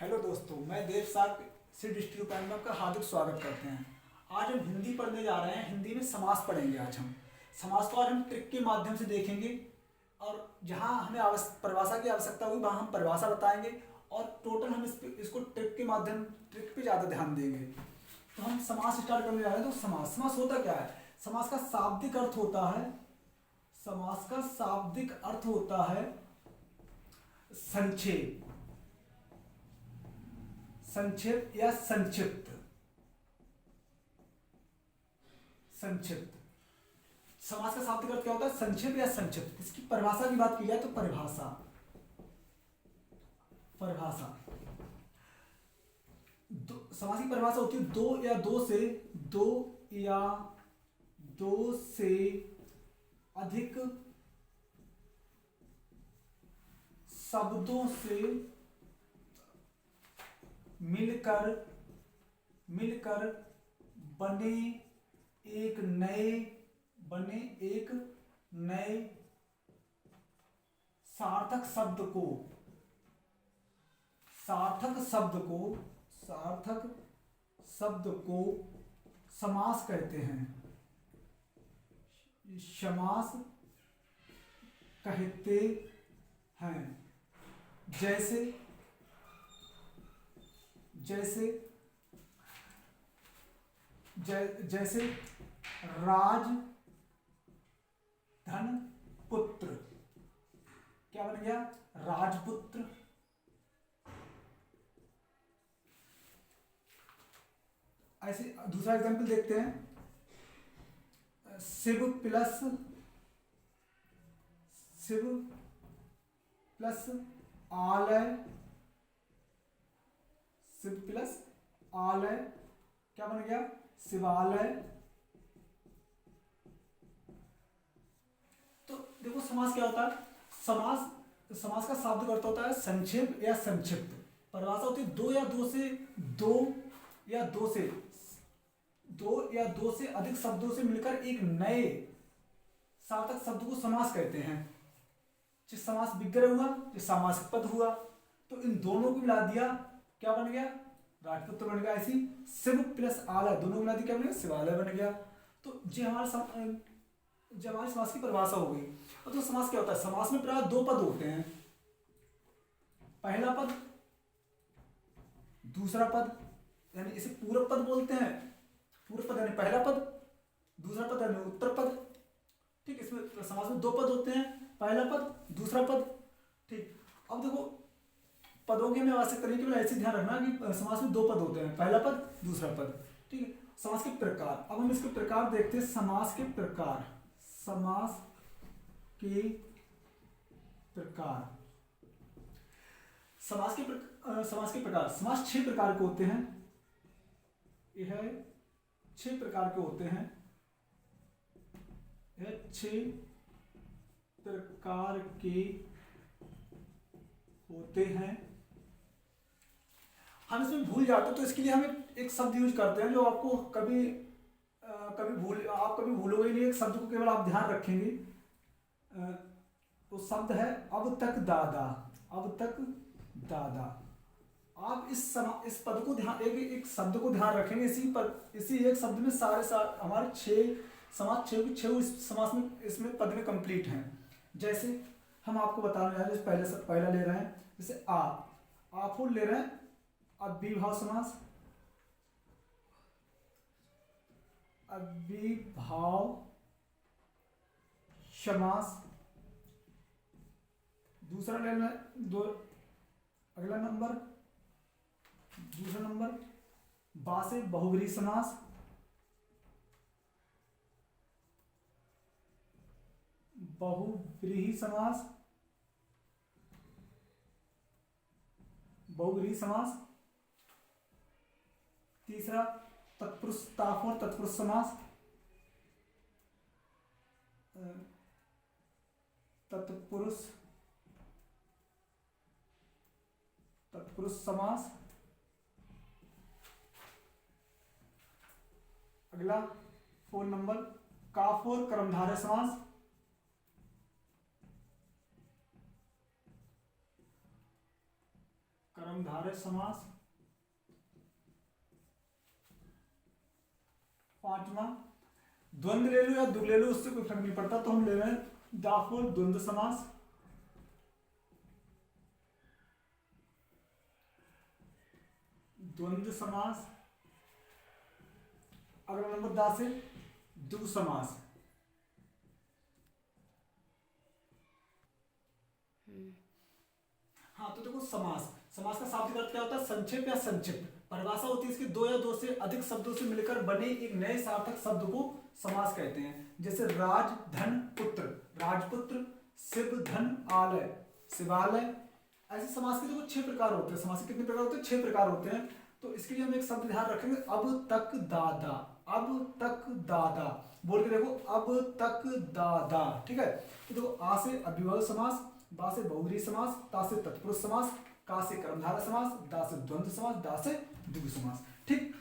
Hello दोस्तों, मैं देव साग से डिस्ट्रिक्ट बैंक में आपका हार्दिक स्वागत करते हैं। आज हम हिंदी पढ़ने जा रहे हैं। हिंदी में समास पढ़ेंगे। आज हम समास को आज हम ट्रिक के माध्यम से देखेंगे और जहां हमें परिभाषा की आवश्यकता होगी वहां हम परिभाषा बताएंगे और टोटल हम इसको ट्रिक पे ज़्यादा ध्यान देंगे। तो हम समास स्टार्ट करने जा रहे हैं। तो समास समास होता क्या है? समास का शाब्दिक अर्थ होता है, समास का शाब्दिक अर्थ होता है संक्षेप, संक्षेप या संक्षिप्त। संक्षिप्त समास का शाब्दिक अर्थ क्या होता है? संक्षेप या संक्षिप्त। इसकी परिभाषा की बात की जाए तो परिभाषा परिभाषा समास की परिभाषा होती है दो या दो से अधिक शब्दों से मिलकर बने एक नए सार्थक शब्द को समास कहते हैं। समास कहते हैं। जैसे राज धन पुत्र। क्या बन गया? राजपुत्र। ऐसे दूसरा एग्जांपल देखते हैं। शिव प्लस आलय क्या बन गया? शिवालय। तो देखो समास क्या होता है? समास का शाब्दिक अर्थ होता है संक्षेप या संक्षिप्त। परिभाषा होती है दो या दो से अधिक शब्दों से मिलकर एक नए सार्थक शब्द को समास कहते हैं। जिस समास विग्रह हुआ, जिस सामासिक पद हुआ, तो इन दोनों को मिला दिया, क्या बन गया? राजपुत्र बन गया। ऐसी शिव प्लस आलय दोनों मिला दिया, क्या बन गया? शिवालय बन गया। तो जो हमारे समास की परिभाषा हो गई। और तो समास क्या होता है? समास में प्राय दो पद होते हैं। पहला पद, दूसरा पद, यानी इसे पूरक पद बोलते हैं। पूरक पद यानी पहला पद, दूसरा पद यानी उत्तर पद। ठीक, इसमें समास में दो पद होते हैं, पहला पद, दूसरा पद। ठीक, अब देखो पदों के हमें आवश्यक तरीके में ऐसे ध्यान रखना कि समास में दो पद होते हैं, पहला पद, दूसरा पद। ठीक है। समास के प्रकार, अब हम इसके प्रकार देखते हैं। समास के प्रकार समास 6 प्रकार के होते हैं। यह 6 प्रकार के होते हैं। यह 6 प्रकार के होते हैं। हम इसमें भूल जाते हैं तो इसके लिए हम एक शब्द यूज करते हैं जो आपको कभी भूलोगे नहीं। एक शब्द को केवल आप ध्यान रखेंगे। वो शब्द है अब तक दादा। आप इस पद को ध्यान, एक शब्द को ध्यान रखेंगे। इसी एक शब्द में सारे हमारे 6 समास, 6 समास में इसमें पद में कंप्लीट हैं। जैसे हम आपको बताने जा रहे हैं, पहला ले रहे हैं, जैसे आप ले रहे हैं अव्ययीभाव समास। अव्ययीभाव समास। दूसरा ले रहे हैं, अगला नंबर, दूसरा नंबर बा से बहुव्रीहि समास। बहुव्रीहि समास। तीसरा तत्पुरुष तत्पुरुष समास। तत्पुरुष समास। अगला 4 नंबर काफोर कर्मधारय समास। कर्मधारय समास। पांचवा, द्वंद्व ले लो या दुग ले लो, उससे कोई फर्क नहीं पड़ता, तो हम ले रहे हैं दाफोल द्वंद्व समास। द्वंद्व समास। अगला नंबर 10 है द्विगु समास। हाँ, तो देखो समास, समास का शाब्दिक अर्थ क्या होता है? संक्षेप या संक्षिप्त। परिभाषा होती है इसकी, दो या दो से अधिक शब्दों से मिलकर बने एक नए सार्थक शब्द को समास कहते हैं। जैसे राज धन पुत्र, राजपुत्र, शिव धन आलय, शिवालय। ऐसे समास के देखो 6 प्रकार होते हैं। समास के कितने प्रकार होते हैं? 6 प्रकार होते हैं। तो इसके लिए हम एक शब्द ध्यान रखेंगे, अब तक दादा। अब तक दादा बोल के देखो, अब तक दादा। ठीक है, तो देखो आ से अव्ययभाव समास, बा से बहुव्रीहि समास, ता से तत्पुरुष समास, का से कर्मधारय समास, दा से द्वंद्व समास, दा से द्विगु समास। ठीक,